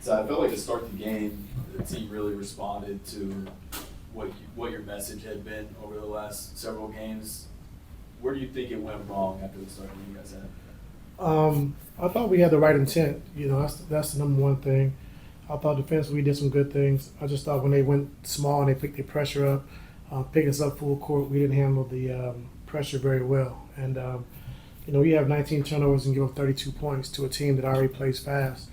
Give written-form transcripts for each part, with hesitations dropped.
So I felt like to start the game, the team really responded to what your message had been over the last several games. Where do you think it went wrong after the start that you guys had? I thought we had the right intent. That's the number one thing. I thought defensively we did some good things. I just thought when they went small and they picked their pressure up, picking us up full court, we didn't handle the pressure very well. And we have 19 turnovers and give up 32 points to a team that already plays fast.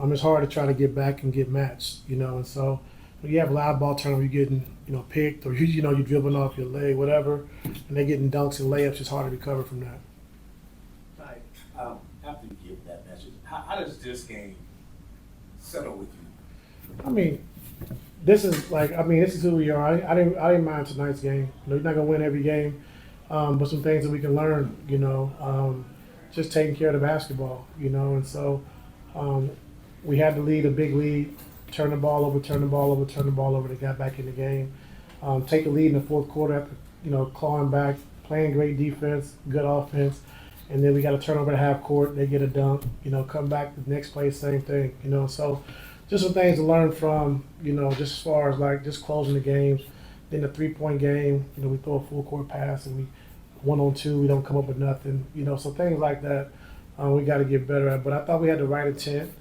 It's hard to try to get back and get matched, and so when you have a loud ball turnover, you're getting, picked, or you're dribbling off your leg, whatever, and they're getting dunks and layups. It's hard to recover from that. Right. After you give that message, how does this game settle with you? This is who we are. I didn't mind tonight's game. You're not gonna win every game, but some things that we can learn. Just taking care of the basketball. And so we had the lead, a big lead. Turn the ball over. They got back in the game. Take the lead in the fourth quarter after clawing back, playing great defense, good offense, and then we got a turnover to half court. They get a dunk. Come back the next play, same thing. So just some things to learn from. Just as far as just closing the games. Then the 3-point game, we throw a full court pass and we 1-on-2, we don't come up with nothing. So things like that we got to get better at. But I thought we had the right intent.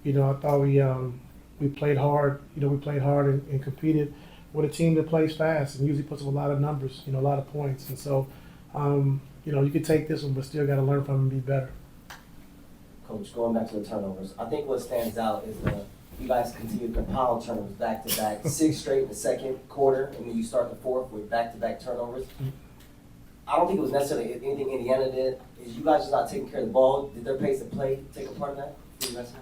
I thought we played hard. We played hard and competed with a team that plays fast and usually puts up a lot of numbers, a lot of points. And so, you can take this one, but still got to learn from it and be better. Coach, going back to the turnovers, I think what stands out is you guys continue to compile turnovers back to back, 6 straight in the second quarter, and then you start the fourth with back-to-back turnovers. I don't think it was necessarily anything Indiana did. Is you guys just not taking care of the ball? Did their pace of play take a part of that for you guys?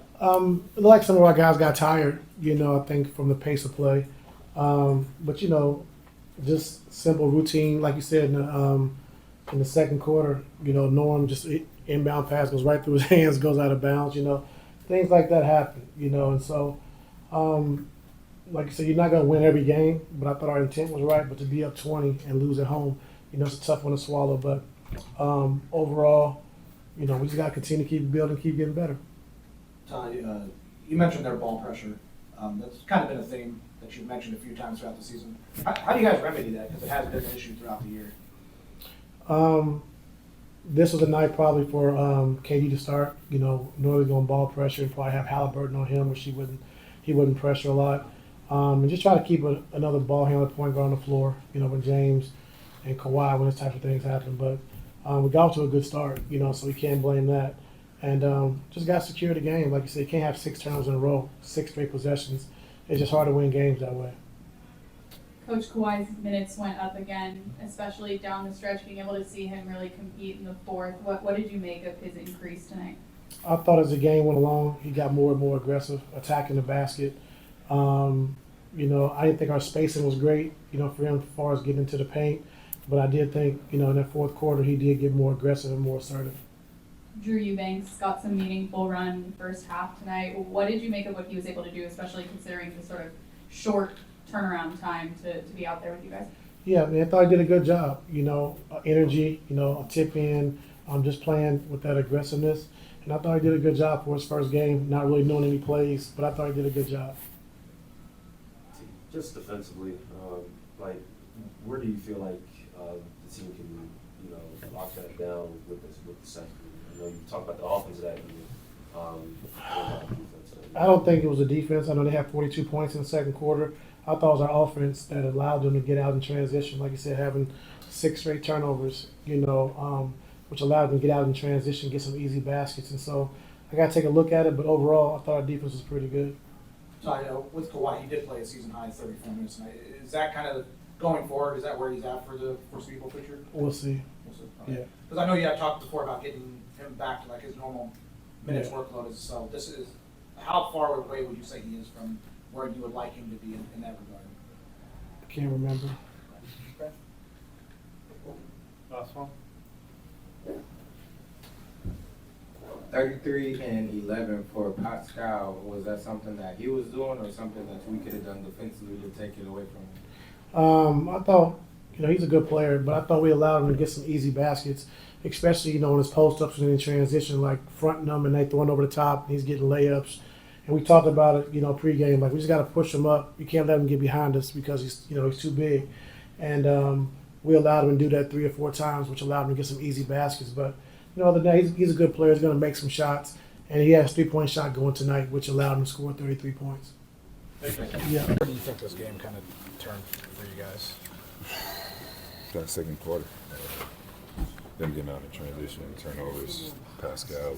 Like some of our guys got tired, I think, from the pace of play. But just simple routine, like you said, in the second quarter, Norm just inbound pass goes right through his hands, goes out of bounds, things like that happen, and so, like I said, you're not going to win every game, but I thought our intent was right. But to be up 20 and lose at home, it's a tough one to swallow. But overall, we just got to continue to keep building, keep getting better. Ty, you mentioned their ball pressure. That's kind of been a theme that you've mentioned a few times throughout the season. How do you guys remedy that? Because it has been an issue throughout the year. This was a night probably for KD to start. Normally going ball pressure and probably have Halliburton on him, which he wouldn't pressure a lot. And just try to keep another ball handler point guard on the floor. When James and Kawhi, when this type of things happen. But we got off to a good start. So we can't blame that. And just got to secure the game. Like you said, you can't have 6 turnovers in a row, 6 straight possessions. It's just hard to win games that way. Coach, Kawhi's minutes went up again, especially down the stretch, being able to see him really compete in the fourth. What did you make of his increase tonight? I thought as the game went along, he got more and more aggressive, attacking the basket. I didn't think our spacing was great, for him as far as getting into the paint. But I did think, in that fourth quarter, he did get more aggressive and more assertive. Drew Eubanks got some meaningful run first half tonight. What did you make of what he was able to do, especially considering the sort of short turnaround time to be out there with you guys? Yeah, I thought he did a good job. Energy, a tip in, just playing with that aggressiveness. And I thought he did a good job for his first game, not really knowing any plays, but I thought he did a good job. Just defensively, where do you feel like the team can, lock that down with the second? I know you talk about the offense of that. I don't think it was the defense. I know they had 42 points in the second quarter. I thought it was our offense that allowed them to get out in transition. Like you said, having 6 straight turnovers, which allowed them to get out in transition, get some easy baskets. And so I got to take a look at it. But overall, I thought our defense was pretty good. So I know with Kawhi, he did play a season high 34 minutes tonight. Is that kind of going forward? Is that where he's at for the foreseeable future? We'll see. Okay. Yeah. Because I know you had talked before about getting him back to his normal minutes workload. So this is how far away would you say he is from where you would like him to be in that regard? I can't remember. Last one. 33 and 11 for Pascal. Was that something that he was doing or something that we could have done defensively to take it away from him? I thought, he's a good player, but I thought we allowed him to get some easy baskets, especially, when his post-ups and in transition, like fronting them and they throwing over the top, and he's getting layups. And we talked about it, pregame. Like we just got to push him up. You can't let him get behind us because he's too big. And we allowed him to do that 3 or 4 times, which allowed him to get some easy baskets. But other than that, he's a good player. He's going to make some shots, and he has a 3-point shot going tonight, which allowed him to score 33 points. Yeah. Where do you think this game kind of turned for you guys? That second quarter. Them getting out in transition, turnovers, Pascal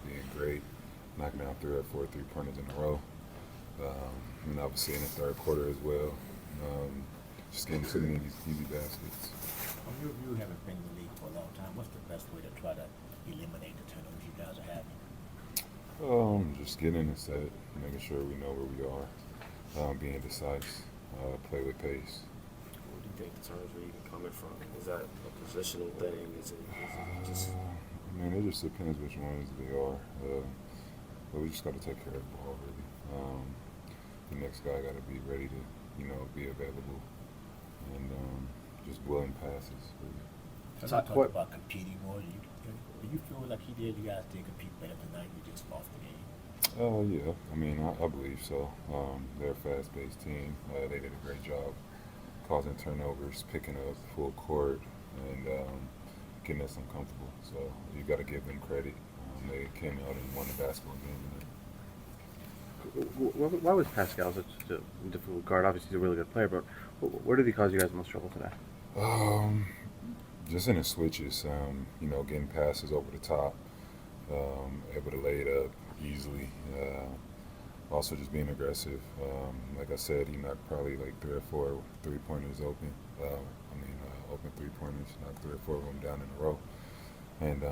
being great, knocking down 3 or 4 3-pointers in a row. And obviously in the third quarter as well, just getting too many easy baskets. You haven't been in the league for a long time. What's the best way to try to eliminate the turnovers you guys are having? Just getting in the set, making sure we know where we are, being decisive, play with pace. Where do you think the turns are even coming from? Is that a positional thing? Is it just? It just depends which ones they are. But we just got to take care of the ball, really. The next guy got to be ready to, be available and just willing passes. Really. So you talked about competing more. Do you feel like you guys did compete better tonight? You just lost the game. Yeah. I believe so. They're a fast-paced team. They did a great job causing turnovers, picking up full court, and getting us uncomfortable. So you got to give them credit. They came out and won the basketball game tonight. Why was Pascal such a difficult guard? Obviously, he's a really good player, but where did he cause you guys the most trouble today? Just in the switches, getting passes over the top, able to lay it up easily. Also just being aggressive. Like I said, he knocked probably like 3 or 4 3-pointers open. Open 3-pointers, knocked 3 or 4 of them down in a row. And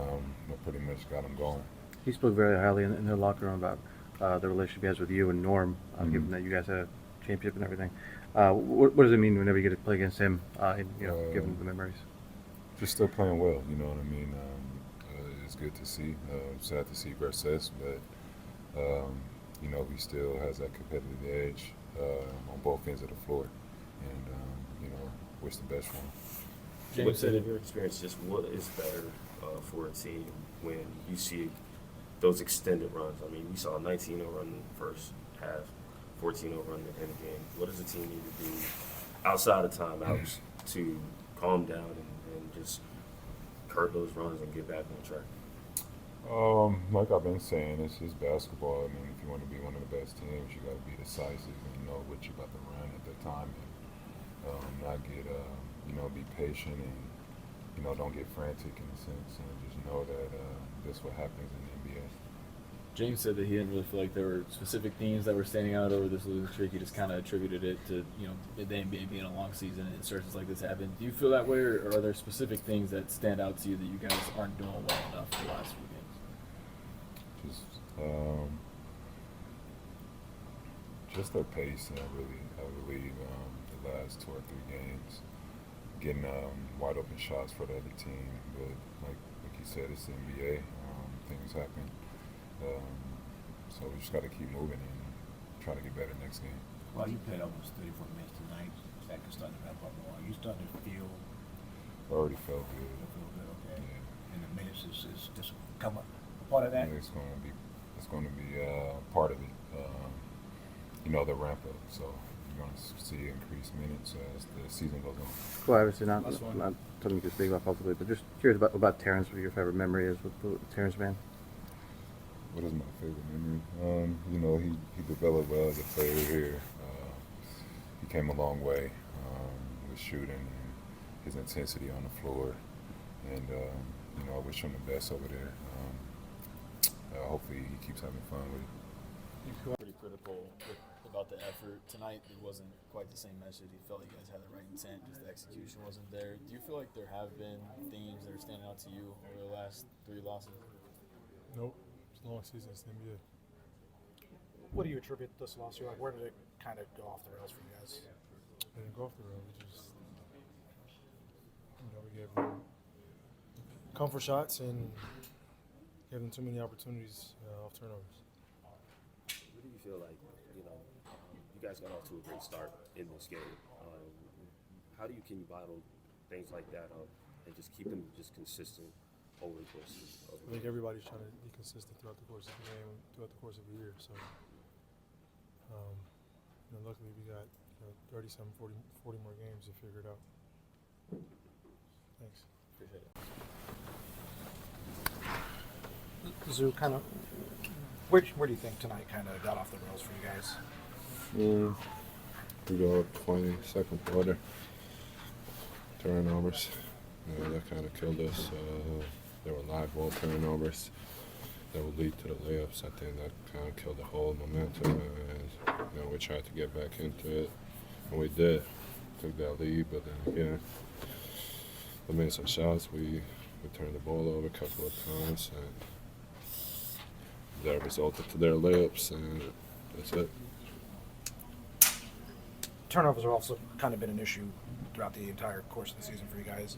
pretty much got him going. He spoke very highly in their locker room about the relationship he has with you and Norm, given that you guys had a championship and everything. What does it mean whenever you get to play against him, given the memories? Just still playing well, you know what I mean? It's good to see. Sad to see Garces, but, he still has that competitive edge on both ends of the floor. And, wish the best for him. James said, in your experience, just what is better for a team when you see those extended runs? We saw a 19-0 run in the first half, 14-0 run in the game. What does a team need to do outside of timeouts to calm down and just curb those runs and get back on track? Like I've been saying, it's just basketball. If you want to be one of the best teams, you got to be decisive and know what you're about to run at the time, and not get, be patient and, don't get frantic in a sense, and just know that that's what happens in the NBA. James said that he didn't really feel like there were specific themes that were standing out over this losing streak. He just kind of attributed it to, the NBA being a long season and insertions like this happen. Do you feel that way, or are there specific things that stand out to you that you guys aren't doing well enough the last few games? Just their pace, I believe, the last 2 or 3 games, getting wide open shots for the other team. But like you said, it's the NBA. Things happen. So we just got to keep moving and try to get better next game. Well, you played almost 34 minutes tonight. That could start to wrap up more. Are you starting to feel? I already felt good. You feel good, okay. Yeah. And the minutes is just come up a part of that. Yeah, it's going to be part of it. The ramp up. So you're going to see increased minutes as the season goes on. Well, obviously not something you can speak about publicly, but just curious about Terrence, what your favorite memory is with Terrence Mann. What is my favorite memory? He developed well as a player here. He came a long way with shooting and his intensity on the floor. And, I wish him the best over there. Hopefully he keeps having fun with it. Pretty critical about the effort. Tonight it wasn't quite the same message. He felt you guys had the right intent, just the execution wasn't there. Do you feel like there have been themes that are standing out to you over the last 3 losses? Nope. It's a long season. It's the NBA. What do you attribute this loss to? Like, where did it kind of go off the rails for you guys? We didn't go off the road. We just, we gave them comfort shots and gave them too many opportunities off turnovers. What do you feel like, you guys got off to a great start in this game. How can you bottle things like that up and just keep them just consistent over the course of I think everybody's trying to be consistent throughout the course of the game, throughout the course of the year. So Luckily we got 37, 40 more games to figure it out. Thanks. Appreciate it. Zoo, kind of, where do you think tonight kind of got off the rails for you guys? We go up 20, second quarter. Turnovers. That kind of killed us. There were live ball turnovers that would lead to the layups. I think that kind of killed the whole momentum. And we tried to get back into it, and we did. Took that lead, but then again, we made some shots. We turned the ball over a couple of times, and that resulted to their layups, and that's it. Turnovers have also kind of been an issue throughout the entire course of the season for you guys.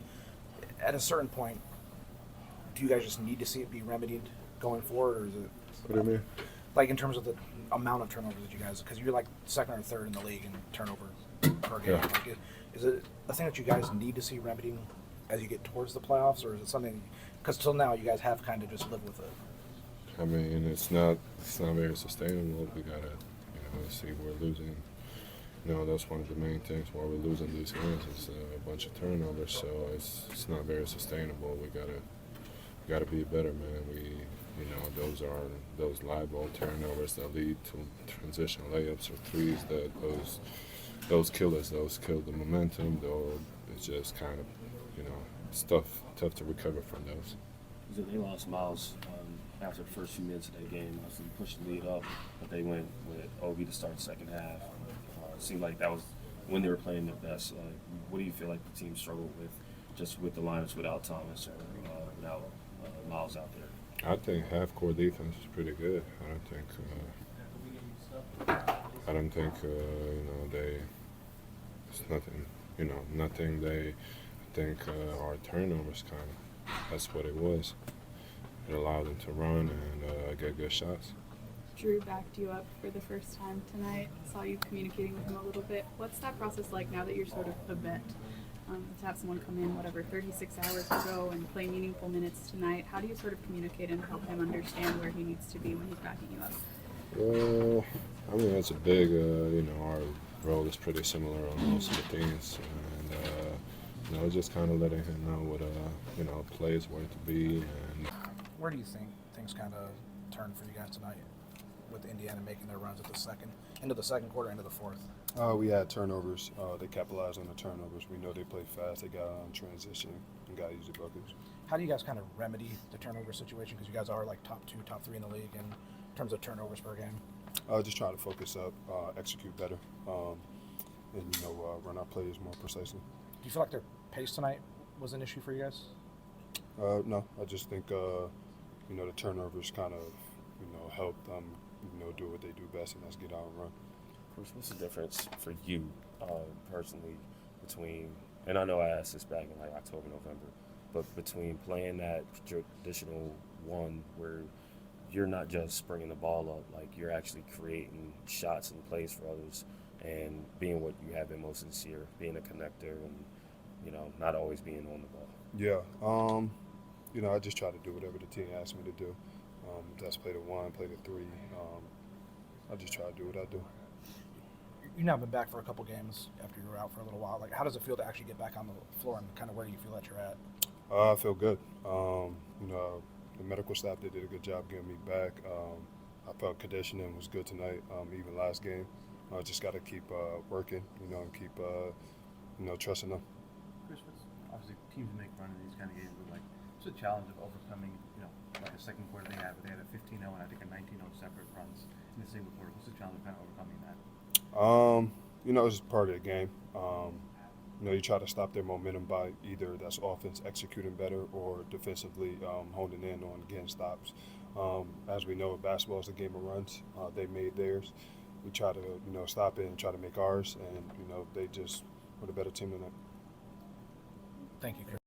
At a certain point, do you guys just need to see it be remedied going forward, or is it? What do you mean? Like in terms of the amount of turnovers that you guys, because you're like second or third in the league in turnover per game. Yeah. Like, is it a thing that you guys need to see remedied as you get towards the playoffs, or is it something? Because till now, you guys have kind of just lived with it. I mean, it's not very sustainable. We gotta, see we're losing. That's one of the main things why we're losing these games. It's a bunch of turnovers, so it's not very sustainable. We gotta be better, man. Those live ball turnovers that lead to transition layups or threes. Those kill us. Those kill the momentum. Though it's just kind of, it's tough to recover from those. So they lost Miles after the first few minutes of that game. They pushed the lead up, but they went with Obi to start the second half. It seemed like that was when they were playing their best. What do you feel like the team struggled with, just with the lineups without Thomas or without Miles out there? I think half-court defense is pretty good. I don't think it's nothing. Nothing. I think our turnovers kind of. That's what it was. It allowed them to run and get good shots. Drew backed you up for the first time tonight. Saw you communicating with him a little bit. What's that process like now that you're sort of a vet? To have someone come in, 36 hours ago and play meaningful minutes tonight, how do you sort of communicate and help him understand where he needs to be when he's backing you up? Well, I mean, it's a big, our role is pretty similar on most of the things. And, just kind of letting him know what, plays where to be. And Where do you think things kind of turned for you guys tonight with Indiana making their runs at into the second quarter, into the fourth? We had turnovers. They capitalized on the turnovers. We know they played fast. They got on transition and got easy buckets. How do you guys kind of remedy the turnover situation? Because you guys are like top 2, top 3 in the league in terms of turnovers per game. Just trying to focus up, execute better, and run our plays more precisely. Do you feel like their pace tonight was an issue for you guys? No, I just think the turnovers kind of helped them do what they do best, and that's get out and run. Kris, what's the difference for you personally between, and I know I asked this back in like October, November, but between playing that traditional one where you're not just springing the ball up, like you're actually creating shots and plays for others, and being what you have been most this year, being a connector and, not always being on the ball. Yeah. I just try to do whatever the team asks me to do. That's play the 1, play the 3. I just try to do what I do. You've now been back for a couple games after you were out for a little while. Like, how does it feel to actually get back on the floor, and kind of where do you feel that you're at? I feel good. The medical staff, they did a good job getting me back. I felt conditioning was good tonight, even last game. I just got to keep working, and keep, trusting them. Kris, obviously teams make fun of these kind of games, but it's a challenge of overcoming, like a second quarter they had, but they had a 15-0 and I think a 19-0 separate runs in the single quarter. What's the challenge of kind of overcoming that? It's just part of the game. You try to stop their momentum by either that's offense executing better or defensively honing in on getting stops. As we know, basketball is a game of runs. They made theirs. We try to, stop it and try to make ours, and, they just were the better team tonight. Thank you, Kris.